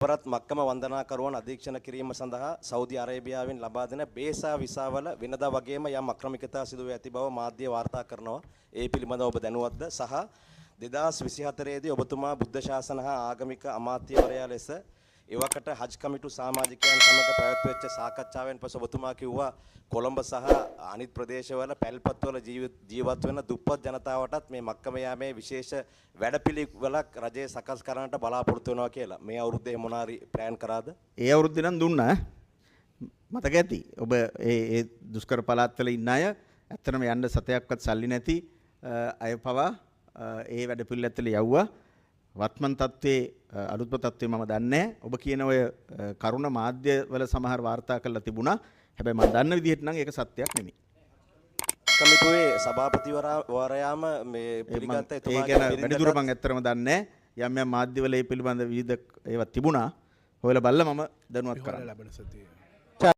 පරත් මක්කම වන්දනාකරුවන් අධීක්ෂණ කිරීම සඳහා සෞදි අරේබියාවෙන් ලබා දෙන බේසා විසාවල වෙනදා වගේම යම් අක්‍රමිකතා සිදු වී ඇති බව මාධ්‍ය වාර්තා කරනවා. ඒ පිළිබඳව ඔබ දැනුවත්ද? සහ 2024 දී ඔබතුමා බුද්ධ ශාසන හා ආගමික අමාත්‍යවරයා ලෙස එවකට හජ් කමිටු සමාජිකයන් සමග පැවැත්වෙච්ච සාකච්ඡාවෙන් පසු ඔබතුමා කිව්වා කොළඹ සහ අනිත් ප්‍රදේශවල පැල්පත්වල ජීවත් වෙන දුප්පත් ජනතාවටත් මේ මක්කම යාමේ විශේෂ වැඩපිළිවෙලක් රජය සකස් කරන්නට බලාපොරොත්තු වෙනවා කියලා. මේ අවුරුද්දේ මොනාරි ප්ලෑන් කරාද? ඒ අවුරුද්දේ නම් දුන්නා. මතක ඇති. ඔබ ඒ දුෂ්කර පළාත්වල ඉන්න අය ඇත්තටම යන්න සතයක්වත් සල්ලි නැති අය පවා ඒ වැඩපිළිවෙල ඇතුළේ යවුවා. වත්මන් තත්ත්වයේ අලුත්ම තත්ත්වය මම දන්නේ නැහැ. ඔබ කියන ඔය කරුණ මාධ්‍යවල සමහර වාර්තා කරලා තිබුණා. හැබැයි මම දන්න විදිහට නම් ඒක සත්‍යයක් නෙමෙයි. කමිටුවේ සභාපතිවරයාම මේ පිළිගත්ත එතුමාගේ ඒක ගැන වැඩිදුර මම ඇත්තටම දන්නේ නැහැ. යම් යම් මාධ්‍යවල ඒ පිළිබඳ විවිධ ඒවා තිබුණා. හොයලා බලලා මම දැනුවත් කරා.